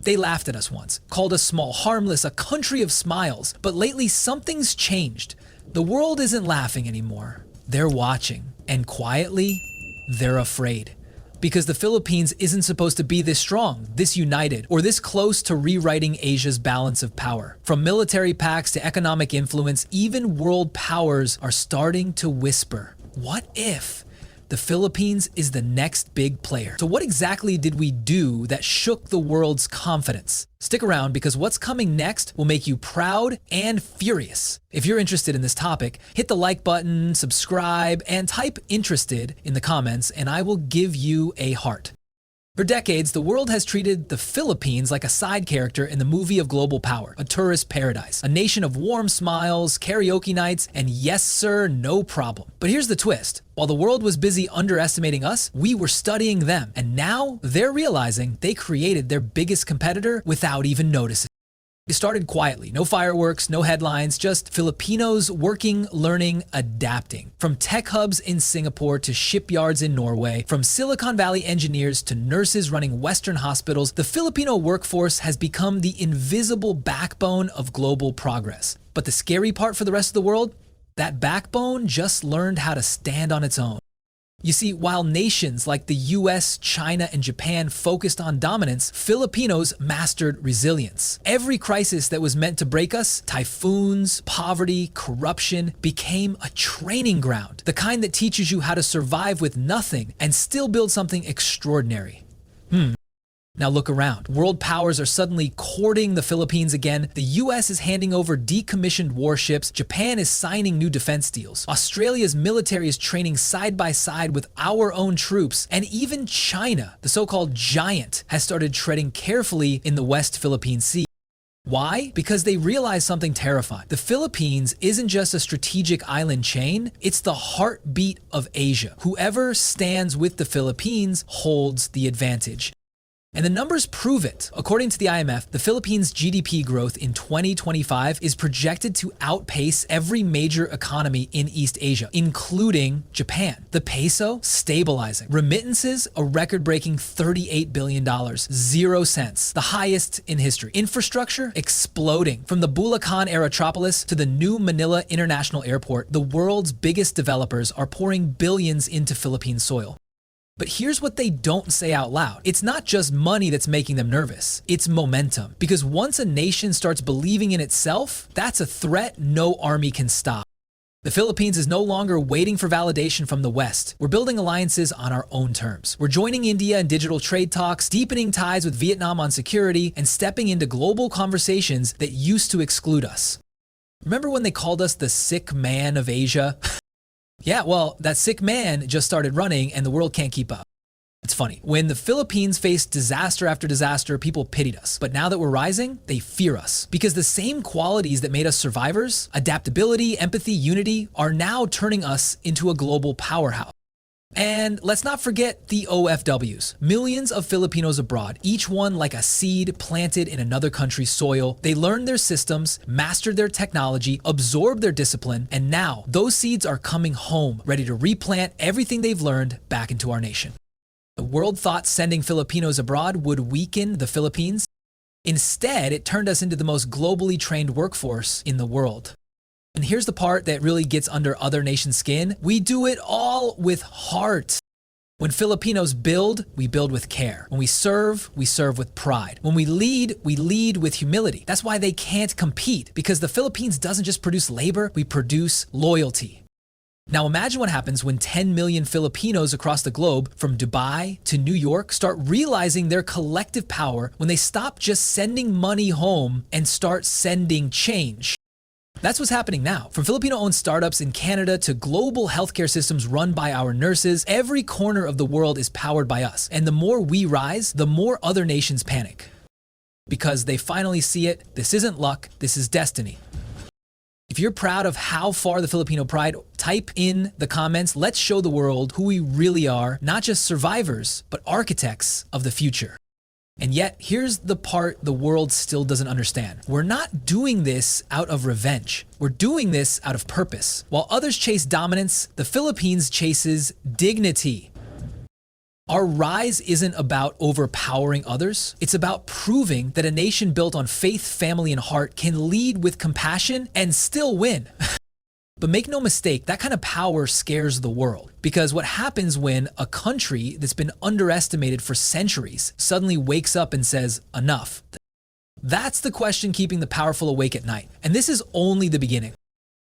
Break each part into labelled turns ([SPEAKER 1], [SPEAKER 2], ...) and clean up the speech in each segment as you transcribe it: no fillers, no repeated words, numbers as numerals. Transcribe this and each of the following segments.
[SPEAKER 1] They laughed at us once, called us small, harmless, a country of smiles. But lately, something's changed. The world isn't laughing anymore. They're watching. And quietly, they're afraid. Because the Philippines isn't supposed to be this strong, this united, or this close to rewriting Asia's balance of power. From military pacts to economic influence, even world powers are starting to whisper, what if the Philippines is the next big player? So what exactly did we do that shook the world's confidence? Stick around because what's coming next will make you proud and furious. If you're interested in this topic, hit the like button, subscribe, and type interested in the comments and I will give you a heart. For decades, the world has treated the Philippines like a side character in the movie of global power, a tourist paradise, a nation of warm smiles, karaoke nights, and yes sir, no problem. But here's the twist. While the world was busy underestimating us, we were studying them, and now they're realizing they created their biggest competitor without even noticing. It started quietly, no fireworks, no headlines, just Filipinos working, learning, adapting. From tech hubs in Singapore to shipyards in Norway, from Silicon Valley engineers to nurses running Western hospitals, the Filipino workforce has become the invisible backbone of global progress. But the scary part for the rest of the world? That backbone just learned how to stand on its own. You see, while nations like the US, China, and Japan focused on dominance, Filipinos mastered resilience. Every crisis that was meant to break us, typhoons, poverty, corruption, became a training ground. The kind that teaches you how to survive with nothing and still build something extraordinary. Now look around. World powers are suddenly courting the Philippines again. The US is handing over decommissioned warships. Japan is signing new defense deals. Australia's military is training side by side with our own troops. And even China, the so-called giant, has started treading carefully in the West Philippine Sea. Why? Because they realize something terrifying. The Philippines isn't just a strategic island chain, it's the heartbeat of Asia. Whoever stands with the Philippines holds the advantage. And the numbers prove it. According to the IMF, the Philippines' GDP growth in 2025 is projected to outpace every major economy in East Asia, including Japan. The peso stabilizing. Remittances a record-breaking $38 billion, 0 cents, the highest in history. Infrastructure exploding. From the Bulacan Aerotropolis to the new Manila International Airport, the world's biggest developers are pouring billions into Philippine soil. But here's what they don't say out loud. It's not just money that's making them nervous. It's momentum. Because once a nation starts believing in itself, that's a threat no army can stop. The Philippines is no longer waiting for validation from the West. We're building alliances on our own terms. We're joining India in digital trade talks, deepening ties with Vietnam on security, and stepping into global conversations that used to exclude us. Remember when they called us the sick man of Asia? Yeah, well, that sick man just started running and the world can't keep up. It's funny. When the Philippines faced disaster after disaster, people pitied us. But now that we're rising, they fear us. Because the same qualities that made us survivors, adaptability, empathy, unity, are now turning us into a global powerhouse. And let's not forget the OFWs. Millions of Filipinos abroad, each one like a seed planted in another country's soil. They learned their systems, mastered their technology, absorbed their discipline, and now those seeds are coming home, ready to replant everything they've learned back into our nation. The world thought sending Filipinos abroad would weaken the Philippines. Instead, it turned us into the most globally trained workforce in the world. And here's the part that really gets under other nations' skin. We do it all with heart. When Filipinos build, we build with care. When we serve with pride. When we lead with humility. That's why they can't compete, because the Philippines doesn't just produce labor, we produce loyalty. Now imagine what happens when 10 million Filipinos across the globe, from Dubai to New York, start realizing their collective power when they stop just sending money home and start sending change. That's what's happening now. From Filipino-owned startups in Canada to global healthcare systems run by our nurses, every corner of the world is powered by us. And the more we rise, the more other nations panic. Because they finally see it, this isn't luck, this is destiny. If you're proud of how far the Filipino pride, type in the comments. Let's show the world who we really are, not just survivors, but architects of the future. And yet, here's the part the world still doesn't understand. We're not doing this out of revenge. We're doing this out of purpose. While others chase dominance, the Philippines chases dignity. Our rise isn't about overpowering others. It's about proving that a nation built on faith, family, and heart can lead with compassion and still win. But make no mistake, that kind of power scares the world. Because what happens when a country that's been underestimated for centuries suddenly wakes up and says, enough? That's the question keeping the powerful awake at night. And this is only the beginning.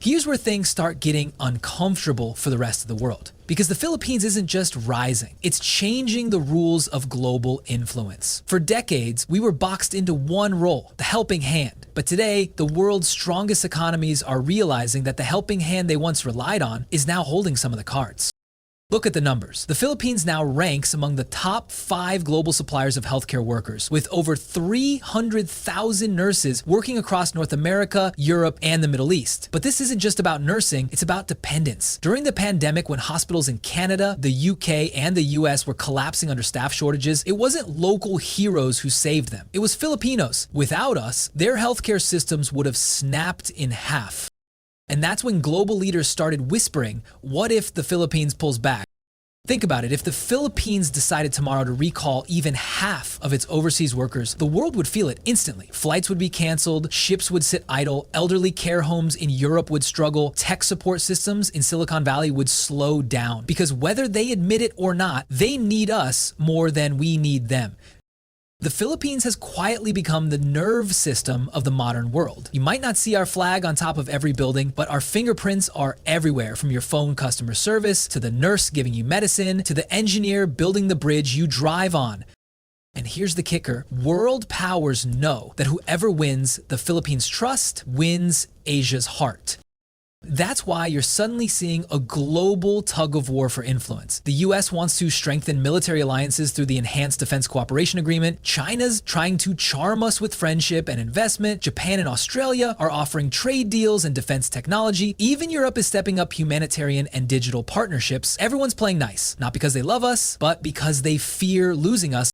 [SPEAKER 1] Here's where things start getting uncomfortable for the rest of the world. Because the Philippines isn't just rising, it's changing the rules of global influence. For decades, we were boxed into one role, the helping hand. But today, the world's strongest economies are realizing that the helping hand they once relied on is now holding some of the cards. Look at the numbers. The Philippines now ranks among the top 5 global suppliers of healthcare workers, with over 300,000 nurses working across North America, Europe, and the Middle East. But this isn't just about nursing, it's about dependence. During the pandemic, when hospitals in Canada, the UK, and the US were collapsing under staff shortages, it wasn't local heroes who saved them. It was Filipinos. Without us, their healthcare systems would have snapped in half. And that's when global leaders started whispering, what if the Philippines pulls back? Think about it, if the Philippines decided tomorrow to recall even half of its overseas workers, the world would feel it instantly. Flights would be canceled, ships would sit idle, elderly care homes in Europe would struggle, tech support systems in Silicon Valley would slow down. Because whether they admit it or not, they need us more than we need them. The Philippines has quietly become the nerve system of the modern world. You might not see our flag on top of every building, but our fingerprints are everywhere, from your phone customer service, to the nurse giving you medicine, to the engineer building the bridge you drive on. And here's the kicker. World powers know that whoever wins the Philippines' trust wins Asia's heart. That's why you're suddenly seeing a global tug of war for influence. The US wants to strengthen military alliances through the Enhanced Defense Cooperation Agreement. China's trying to charm us with friendship and investment. Japan and Australia are offering trade deals and defense technology. Even Europe is stepping up humanitarian and digital partnerships. Everyone's playing nice, not because they love us, but because they fear losing us.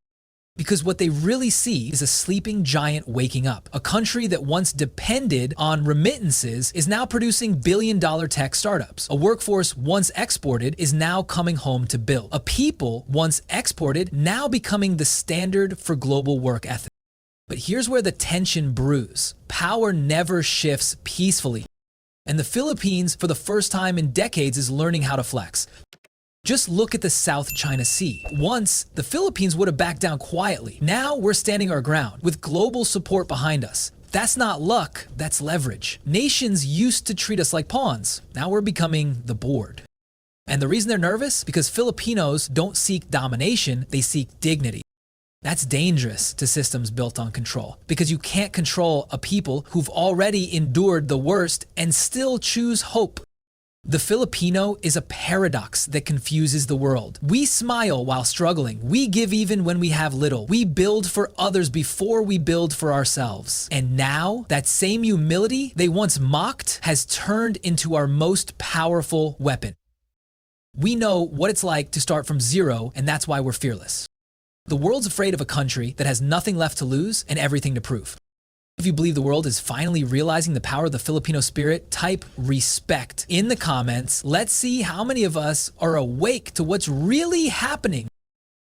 [SPEAKER 1] Because what they really see is a sleeping giant waking up. A country that once depended on remittances is now producing billion-dollar tech startups. A workforce once exported is now coming home to build. A people once exported now becoming the standard for global work ethic. But here's where the tension brews. Power never shifts peacefully. And the Philippines, for the first time in decades, is learning how to flex. Just look at the South China Sea. Once, the Philippines would have backed down quietly. Now we're standing our ground with global support behind us. That's not luck, that's leverage. Nations used to treat us like pawns. Now we're becoming the board. And the reason they're nervous? Because Filipinos don't seek domination, they seek dignity. That's dangerous to systems built on control, because you can't control a people who've already endured the worst and still choose hope. The Filipino is a paradox that confuses the world. We smile while struggling. We give even when we have little. We build for others before we build for ourselves. And now, that same humility they once mocked has turned into our most powerful weapon. We know what it's like to start from zero, and that's why we're fearless. The world's afraid of a country that has nothing left to lose and everything to prove. If you believe the world is finally realizing the power of the Filipino spirit, type respect in the comments. Let's see how many of us are awake to what's really happening.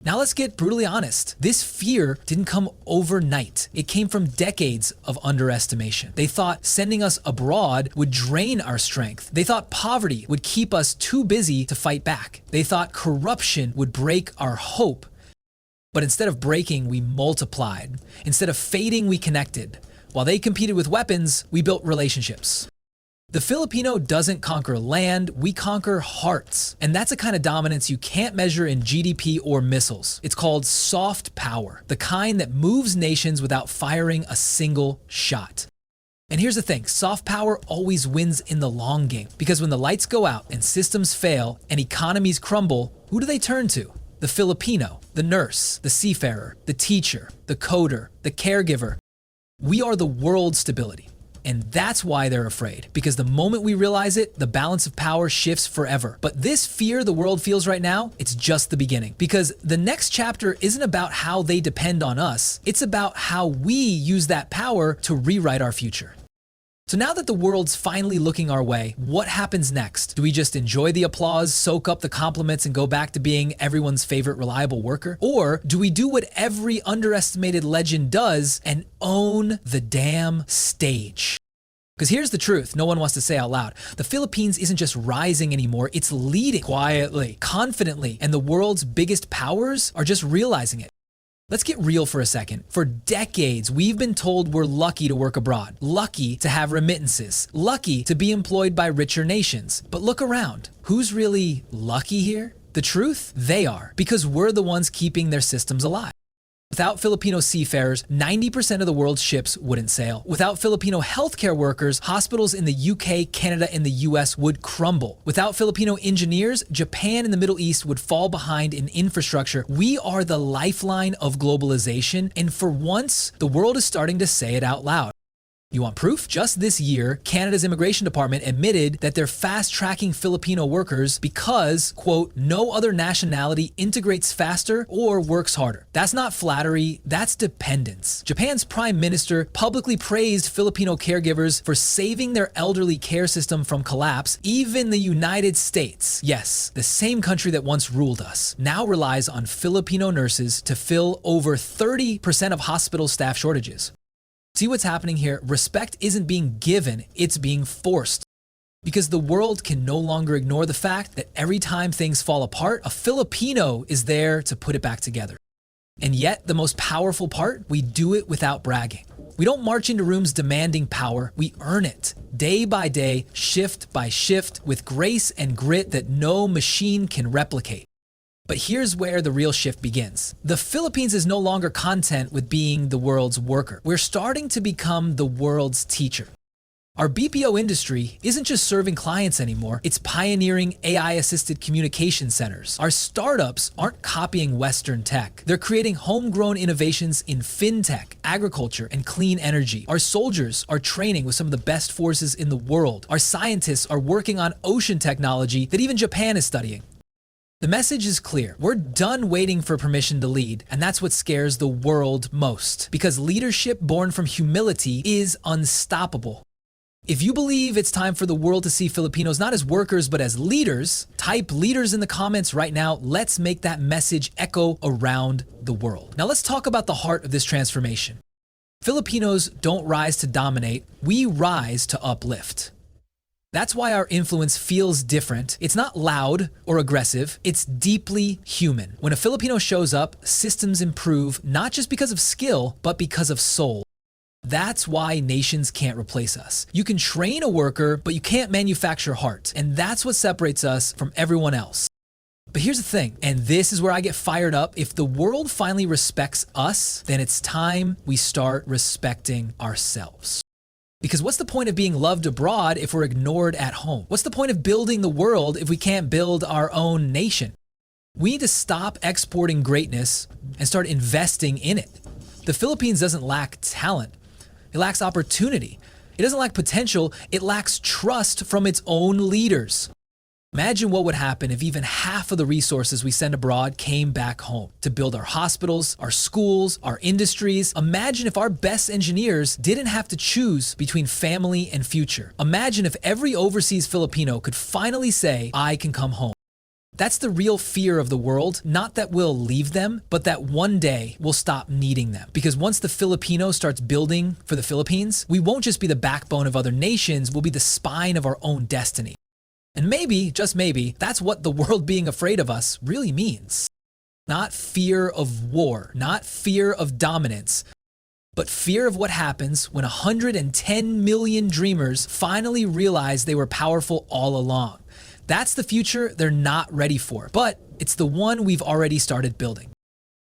[SPEAKER 1] Now let's get brutally honest. This fear didn't come overnight. It came from decades of underestimation. They thought sending us abroad would drain our strength. They thought poverty would keep us too busy to fight back. They thought corruption would break our hope. But instead of breaking, we multiplied. Instead of fading, we connected. While they competed with weapons, we built relationships. The Filipino doesn't conquer land, we conquer hearts. And that's a kind of dominance you can't measure in GDP or missiles. It's called soft power, the kind that moves nations without firing a single shot. And here's the thing, soft power always wins in the long game. Because when the lights go out and systems fail and economies crumble, who do they turn to? The Filipino, the nurse, the seafarer, the teacher, the coder, the caregiver. We are the world's stability. And that's why they're afraid. Because the moment we realize it, the balance of power shifts forever. But this fear the world feels right now, it's just the beginning. Because the next chapter isn't about how they depend on us. It's about how we use that power to rewrite our future. So now that the world's finally looking our way, what happens next? Do we just enjoy the applause, soak up the compliments, and go back to being everyone's favorite reliable worker? Or do we do what every underestimated legend does and own the damn stage? Because here's the truth no one wants to say out loud. The Philippines isn't just rising anymore, it's leading quietly, confidently, and the world's biggest powers are just realizing it. Let's get real for a second. For decades, we've been told we're lucky to work abroad, lucky to have remittances, lucky to be employed by richer nations. But look around. Who's really lucky here? The truth? They are, because we're the ones keeping their systems alive. Without Filipino seafarers, 90% of the world's ships wouldn't sail. Without Filipino healthcare workers, hospitals in the UK, Canada, and the US would crumble. Without Filipino engineers, Japan and the Middle East would fall behind in infrastructure. We are the lifeline of globalization, and for once, the world is starting to say it out loud. You want proof? Just this year, Canada's immigration department admitted that they're fast-tracking Filipino workers because, quote, no other nationality integrates faster or works harder. That's not flattery, that's dependence. Japan's prime minister publicly praised Filipino caregivers for saving their elderly care system from collapse. Even the United States, yes, the same country that once ruled us, now relies on Filipino nurses to fill over 30% of hospital staff shortages. See what's happening here? Respect isn't being given, it's being forced. Because the world can no longer ignore the fact that every time things fall apart, a Filipino is there to put it back together. And yet, the most powerful part, we do it without bragging. We don't march into rooms demanding power, we earn it. Day by day, shift by shift, with grace and grit that no machine can replicate. But here's where the real shift begins. The Philippines is no longer content with being the world's worker. We're starting to become the world's teacher. Our BPO industry isn't just serving clients anymore, it's pioneering AI-assisted communication centers. Our startups aren't copying Western tech. They're creating homegrown innovations in fintech, agriculture, and clean energy. Our soldiers are training with some of the best forces in the world. Our scientists are working on ocean technology that even Japan is studying. The message is clear. We're done waiting for permission to lead, and that's what scares the world most. Because leadership born from humility is unstoppable. If you believe it's time for the world to see Filipinos not as workers but as leaders, type leaders in the comments right now. Let's make that message echo around the world. Now let's talk about the heart of this transformation. Filipinos don't rise to dominate, we rise to uplift. That's why our influence feels different. It's not loud or aggressive, it's deeply human. When a Filipino shows up, systems improve, not just because of skill, but because of soul. That's why nations can't replace us. You can train a worker, but you can't manufacture heart. And that's what separates us from everyone else. But here's the thing, and this is where I get fired up. If the world finally respects us, then it's time we start respecting ourselves. Because what's the point of being loved abroad if we're ignored at home? What's the point of building the world if we can't build our own nation? We need to stop exporting greatness and start investing in it. The Philippines doesn't lack talent. It lacks opportunity. It doesn't lack potential. It lacks trust from its own leaders. Imagine what would happen if even half of the resources we send abroad came back home to build our hospitals, our schools, our industries. Imagine if our best engineers didn't have to choose between family and future. Imagine if every overseas Filipino could finally say, I can come home. That's the real fear of the world, not that we'll leave them, but that one day we'll stop needing them. Because once the Filipino starts building for the Philippines, we won't just be the backbone of other nations, we'll be the spine of our own destiny. And maybe, just maybe, that's what the world being afraid of us really means. Not fear of war, not fear of dominance, but fear of what happens when 110 million dreamers finally realize they were powerful all along. That's the future they're not ready for, but it's the one we've already started building.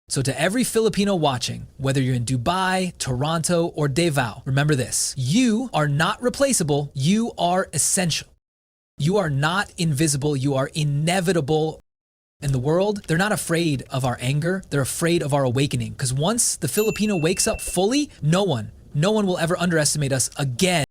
[SPEAKER 1] So to every Filipino watching, whether you're in Dubai, Toronto, or Davao, remember this: you are not replaceable, you are essential. You are not invisible, you are inevitable. In the world, they're not afraid of our anger, they're afraid of our awakening. Because once the Filipino wakes up fully, no one will ever underestimate us again.